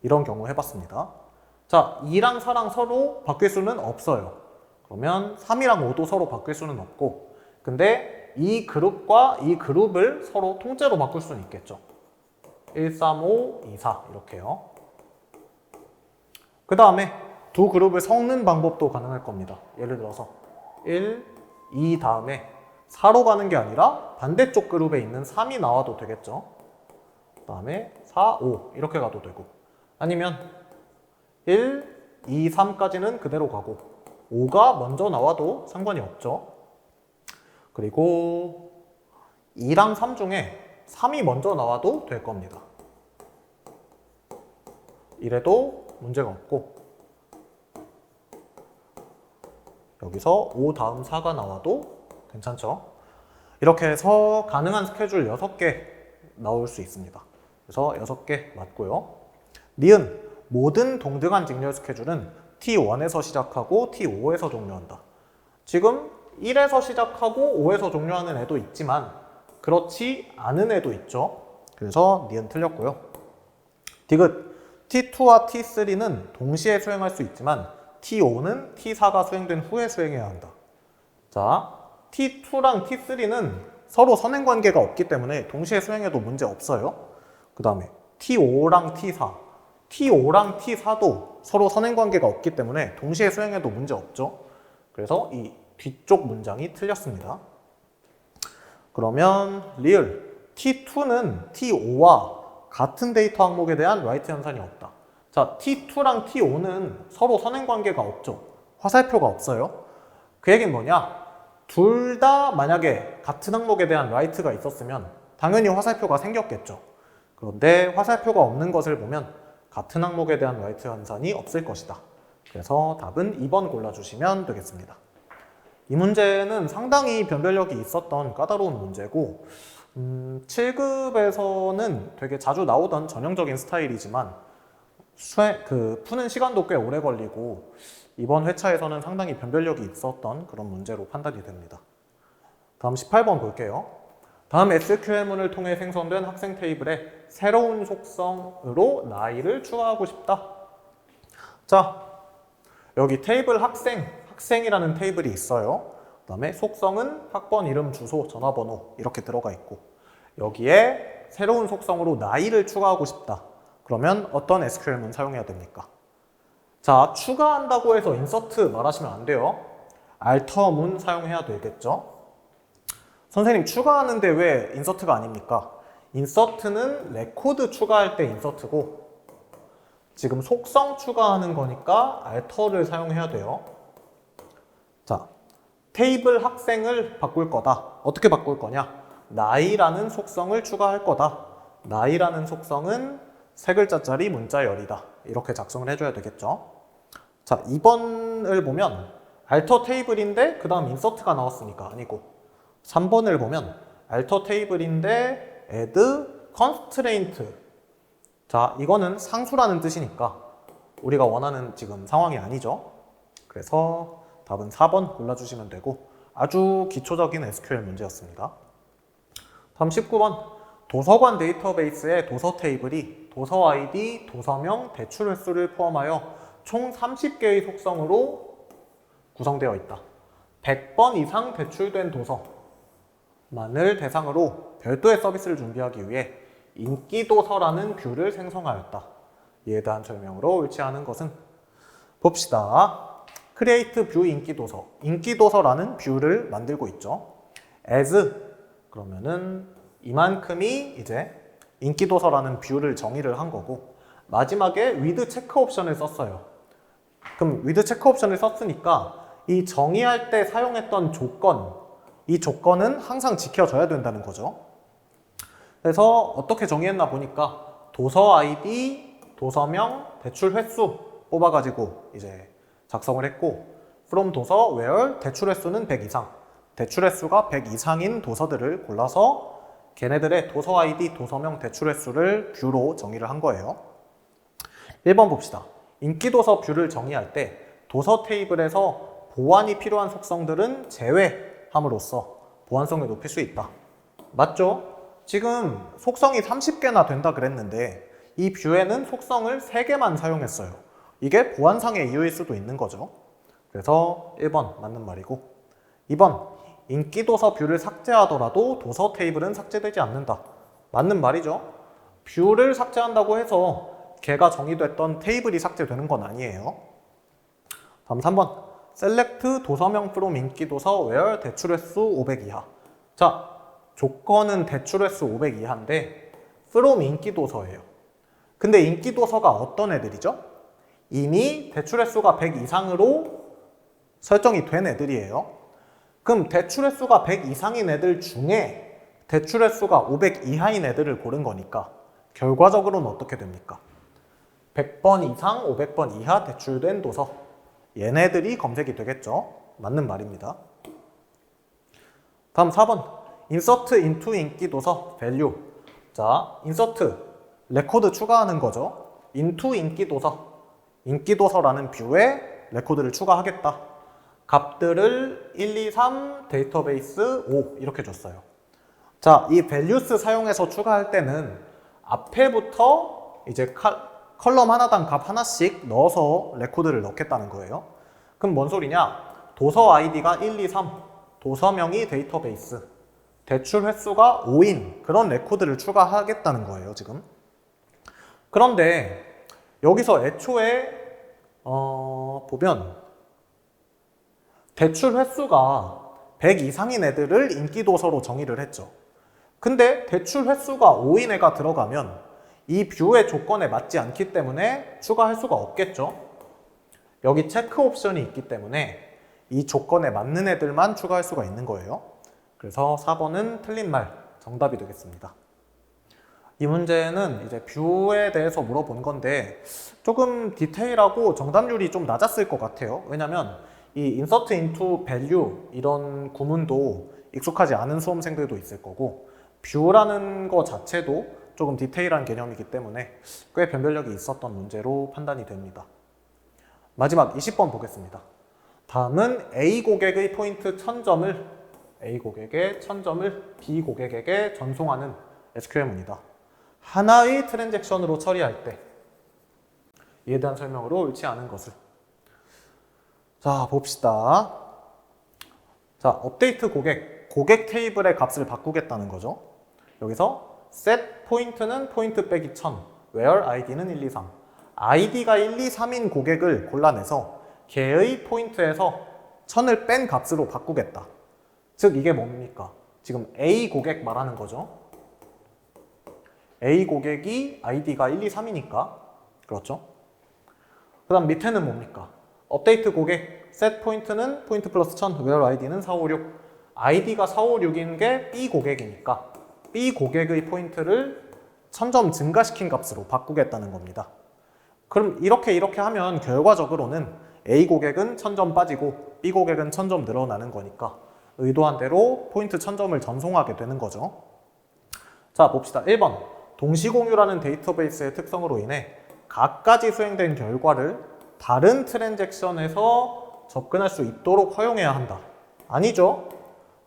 이런 경우 해봤습니다. 자, 2랑 4랑 서로 바뀔 수는 없어요. 그러면 3이랑 5도 서로 바뀔 수는 없고 근데 이 그룹과 이 그룹을 서로 통째로 바꿀 수는 있겠죠. 1, 3, 5, 2, 4 이렇게요. 그 다음에 두 그룹을 섞는 방법도 가능할 겁니다. 예를 들어서 1, 2 다음에 4로 가는 게 아니라 반대쪽 그룹에 있는 3이 나와도 되겠죠. 그 다음에 4, 5 이렇게 가도 되고 아니면 1, 2, 3까지는 그대로 가고 5가 먼저 나와도 상관이 없죠. 그리고 2랑 3 중에 3이 먼저 나와도 될 겁니다. 이래도 문제가 없고 여기서 5 다음 4가 나와도 괜찮죠. 이렇게 해서 가능한 스케줄 6개 나올 수 있습니다. 그래서 6개 맞고요. 니은 모든 동등한 직렬 스케줄은 T1에서 시작하고 T5에서 종료한다. 지금 1에서 시작하고 5에서 종료하는 애도 있지만 그렇지 않은 애도 있죠. 그래서 니은 틀렸고요. 디귿 T2와 T3는 동시에 수행할 수 있지만 T5는 T4가 수행된 후에 수행해야 한다. 자, T2랑 T3는 서로 선행관계가 없기 때문에 동시에 수행해도 문제 없어요. 그 다음에 T5랑 T4, T5랑 T4도 서로 선행관계가 없기 때문에 동시에 수행해도 문제 없죠. 그래서 이 뒤쪽 문장이 틀렸습니다. 그러면 리을 T2는 T5와 같은 데이터 항목에 대한 라이트 현상이 없다. 자, T2랑 T5는 서로 선행관계가 없죠. 화살표가 없어요. 그 얘기는 뭐냐? 둘 다 만약에 같은 항목에 대한 라이트가 있었으면 당연히 화살표가 생겼겠죠. 그런데 화살표가 없는 것을 보면 같은 항목에 대한 라이트 현상이 없을 것이다. 그래서 답은 2번 골라주시면 되겠습니다. 이 문제는 상당히 변별력이 있었던 까다로운 문제고 7급에서는 되게 자주 나오던 전형적인 스타일이지만 푸는 시간도 꽤 오래 걸리고 이번 회차에서는 상당히 변별력이 있었던 그런 문제로 판단이 됩니다. 다음 18번 볼게요. 다음 SQL문을 통해 생성된 학생 테이블에 새로운 속성으로 나이를 추가하고 싶다. 자, 여기 테이블 학생이라는 테이블이 있어요. 그 다음에 속성은 학번, 이름, 주소, 전화번호 이렇게 들어가 있고 여기에 새로운 속성으로 나이를 추가하고 싶다. 그러면 어떤 SQL문 사용해야 됩니까? 자, 추가한다고 해서 인서트 말하시면 안 돼요. 알터문 사용해야 되겠죠. 선생님 추가하는데 왜 인서트가 아닙니까? 인서트는 레코드 추가할 때 인서트고 지금 속성 추가하는 거니까 알터를 사용해야 돼요. 자, 테이블 학생을 바꿀 거다. 어떻게 바꿀 거냐? 나이라는 속성을 추가할 거다. 나이라는 속성은 세 글자짜리 문자열이다. 이렇게 작성을 해줘야 되겠죠. 자, 2번을 보면 알터 테이블인데 그 다음 인서트가 나왔으니까 아니고 3번을 보면 알터 테이블인데 add constraint. 자, 이거는 상수라는 뜻이니까 우리가 원하는 지금 상황이 아니죠. 그래서 답은 4번 골라주시면 되고 아주 기초적인 SQL 문제였습니다. 다음 19번. 도서관 데이터베이스의 도서 테이블이 도서 아이디, 도서명, 대출 횟수를 포함하여 총 30개의 속성으로 구성되어 있다. 100번 이상 대출된 도서만을 대상으로 별도의 서비스를 준비하기 위해 인기도서라는 뷰를 생성하였다. 이에 대한 설명으로 일치하는 것은 봅시다. create view 인기도서. 인기도서라는 뷰를 만들고 있죠. as 그러면은 이만큼이 이제 인기도서라는 뷰를 정의를 한 거고 마지막에 with 체크 옵션을 썼어요. 그럼 with 체크 옵션을 썼으니까 이 정의할 때 사용했던 조건, 이 조건은 항상 지켜져야 된다는 거죠. 그래서 어떻게 정의했나 보니까 도서 아이디, 도서명, 대출 횟수 뽑아가지고 이제 작성을 했고 from 도서 where 대출 횟수는 100 이상, 대출 횟수가 100 이상인 도서들을 골라서 걔네들의 도서 아이디, 도서명, 대출 횟수를 뷰로 정의를 한 거예요. 1번 봅시다. 인기도서 뷰를 정의할 때 도서 테이블에서 보완이 필요한 속성들은 제외함으로써 보완성을 높일 수 있다. 맞죠? 지금 속성이 30개나 된다 그랬는데 이 뷰에는 속성을 3개만 사용했어요. 이게 보안상의 이유일 수도 있는 거죠. 그래서 1번 맞는 말이고 2번 인기도서 뷰를 삭제하더라도 도서 테이블은 삭제되지 않는다. 맞는 말이죠. 뷰를 삭제한다고 해서 걔가 정의됐던 테이블이 삭제되는 건 아니에요. 다음 3번 select 도서명 from 인기도서 where 대출 횟수 500 이하. 자, 조건은 대출 횟수 500 이하인데 from 인기도서예요. 근데 인기도서가 어떤 애들이죠? 이미 대출 횟수가 100 이상으로 설정이 된 애들이에요. 그럼 대출 횟수가 100 이상인 애들 중에 대출 횟수가 500 이하인 애들을 고른 거니까 결과적으로는 어떻게 됩니까? 100번 이상, 500번 이하 대출된 도서. 얘네들이 검색이 되겠죠? 맞는 말입니다. 다음 4번. insert into 인기도서 value. 자, insert, 레코드 추가하는 거죠. into 인기도서. 인기도서라는 뷰에 레코드를 추가하겠다. 값들을 1, 2, 3, 데이터베이스 5 이렇게 줬어요. 자, 이 values 사용해서 추가할 때는 앞에부터 이제 컬럼 하나당 값 하나씩 넣어서 레코드를 넣겠다는 거예요. 그럼 뭔 소리냐? 도서 아이디가 1, 2, 3, 도서명이 데이터베이스, 대출 횟수가 5인 그런 레코드를 추가하겠다는 거예요, 지금. 그런데 여기서 애초에 보면 대출 횟수가 100 이상인 애들을 인기도서로 정의를 했죠. 근데 대출 횟수가 5인 애가 들어가면 이 뷰의 조건에 맞지 않기 때문에 추가할 수가 없겠죠. 여기 체크 옵션이 있기 때문에 이 조건에 맞는 애들만 추가할 수가 있는 거예요. 그래서 4번은 틀린 말, 정답이 되겠습니다. 이 문제는 이제 뷰에 대해서 물어본 건데 조금 디테일하고 정답률이 좀 낮았을 것 같아요. 왜냐면 이 insert into value 이런 구문도 익숙하지 않은 수험생들도 있을 거고 뷰라는 거 자체도 조금 디테일한 개념이기 때문에 꽤 변별력이 있었던 문제로 판단이 됩니다. 마지막 20번 보겠습니다. 다음은 A 고객의 포인트 1000점을 A 고객의 1000점을 B 고객에게 전송하는 SQL문이다. 하나의 트랜잭션으로 처리할 때 이에 대한 설명으로 옳지 않은 것을. 자, 봅시다. 자, 업데이트 고객 테이블의 값을 바꾸겠다는 거죠. 여기서 set 포인트는 포인트 빼기 1000, where id는 1, 2, 3. id가 1, 2, 3인 고객을 골라내서 걔의 포인트에서 1000을 뺀 값으로 바꾸겠다. 즉 이게 뭡니까? 지금 A 고객 말하는 거죠. A 고객이 id가 1, 2, 3이니까 그렇죠? 그 다음 밑에는 뭡니까? 업데이트 고객 set 포인트는 포인트 플러스 1000, where id는 4566. id가 4566인 게 B 고객이니까 B 고객의 포인트를 1000점 증가시킨 값으로 바꾸겠다는 겁니다. 그럼 이렇게 하면 결과적으로는 A 고객은 1000점 빠지고 B 고객은 1000점 늘어나는 거니까 의도한 대로 포인트 1000점을 전송하게 되는 거죠. 자, 봅시다. 1번. 동시공유라는 데이터베이스의 특성으로 인해 각가지 수행된 결과를 다른 트랜잭션에서 접근할 수 있도록 허용해야 한다. 아니죠.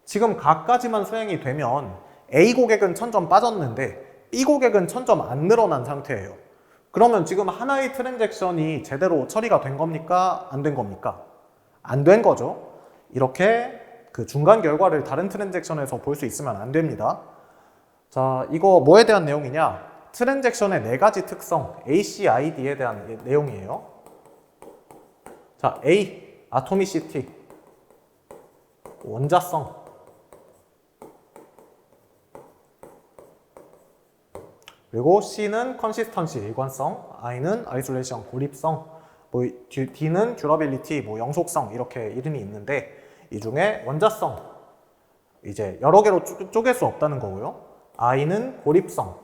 지금 각가지만 수행이 되면 A 고객은 1000점 빠졌는데 B 고객은 1000점 안 늘어난 상태예요. 그러면 지금 하나의 트랜잭션이 제대로 처리가 된 겁니까? 안 된 겁니까? 안 된 거죠. 이렇게 그 중간 결과를 다른 트랜잭션에서 볼 수 있으면 안 됩니다. 자, 이거 뭐에 대한 내용이냐? 트랜잭션의 4가지 특성, ACID에 대한 내용이에요. 자, A, 아토미시티, 원자성. 그리고 C는 컨시스턴시, 일관성, I는 아이솔레이션, 고립성, 뭐 D는 듀러빌리티, 뭐 영속성 이렇게 이름이 있는데 이 중에 원자성, 이제 여러 개로 쪼갤 수 없다는 거고요. I는 고립성.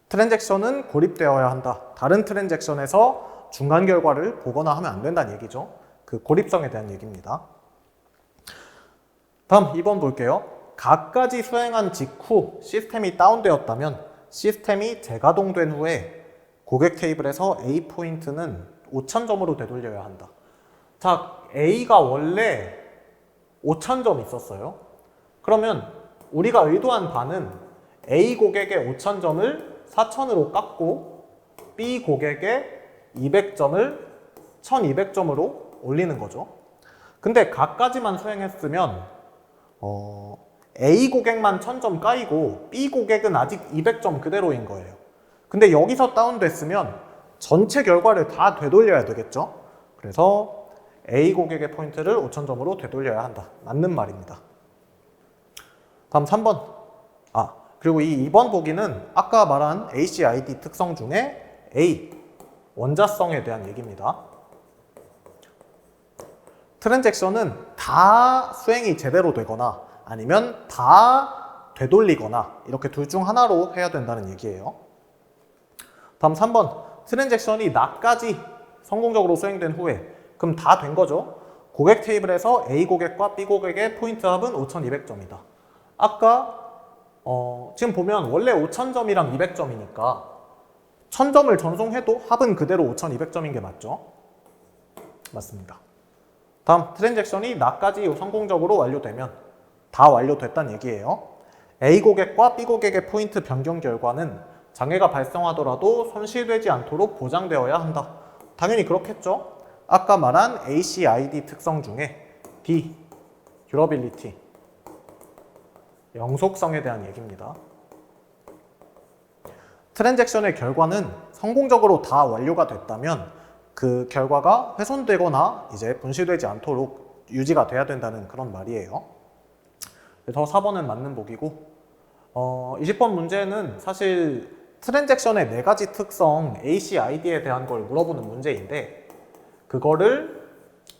트랜잭션은 고립되어야 한다. 다른 트랜잭션에서 중간 결과를 보거나 하면 안 된다는 얘기죠. 그 고립성에 대한 얘기입니다. 다음 2번 볼게요. 각가지 수행한 직후 시스템이 다운되었다면 시스템이 재가동된 후에 고객 테이블에서 A 포인트는 5,000점으로 되돌려야 한다. 자, A가 원래 5,000점 있었어요. 그러면 우리가 의도한 바는 A 고객의 5,000점을 4,000으로 깎고 B 고객의 200점을 1,200점으로 올리는 거죠. 근데 각가지만 수행했으면 A 고객만 1,000점 까이고 B 고객은 아직 200점 그대로인 거예요. 근데 여기서 다운됐으면 전체 결과를 다 되돌려야 되겠죠. 그래서 A 고객의 포인트를 5,000점으로 되돌려야 한다. 맞는 말입니다. 다음 3번. 그리고 이 2번 보기는 아까 말한 ACID 특성 중에 A, 원자성에 대한 얘기입니다. 트랜잭션은 다 수행이 제대로 되거나 아니면 다 되돌리거나 이렇게 둘 중 하나로 해야 된다는 얘기예요. 다음 3번. 트랜잭션이 나까지 성공적으로 수행된 후에 그럼 다 된 거죠. 고객 테이블에서 A 고객과 B 고객의 포인트 합은 5,200점이다. 아까 지금 보면 원래 5,000점이랑 200점이니까 1,000점을 전송해도 합은 그대로 5,200점인 게 맞죠? 맞습니다. 다음, 트랜잭션이 나까지 성공적으로 완료되면 다 완료됐다는 얘기예요. A 고객과 B 고객의 포인트 변경 결과는 장애가 발생하더라도 손실되지 않도록 보장되어야 한다. 당연히 그렇겠죠? 아까 말한 ACID 특성 중에 D, 듀러빌리티, 영속성에 대한 얘기입니다. 트랜잭션의 결과는 성공적으로 다 완료가 됐다면 그 결과가 훼손되거나 이제 분실되지 않도록 유지가 돼야 된다는 그런 말이에요. 그래서 4번은 맞는 보기고 20번 문제는 사실 트랜잭션의 4가지 특성 ACID에 대한 걸 물어보는 문제인데 그거를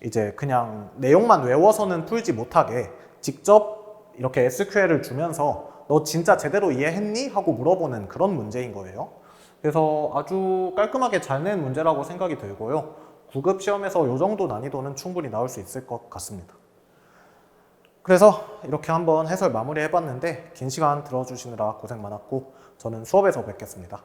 이제 그냥 내용만 외워서는 풀지 못하게 직접 이렇게 SQL을 주면서 너 진짜 제대로 이해했니? 하고 물어보는 그런 문제인 거예요. 그래서 아주 깔끔하게 잘 낸 문제라고 생각이 들고요. 9급 시험에서 이 정도 난이도는 충분히 나올 수 있을 것 같습니다. 그래서 이렇게 한번 해설 마무리 해봤는데 긴 시간 들어주시느라 고생 많았고 저는 수업에서 뵙겠습니다.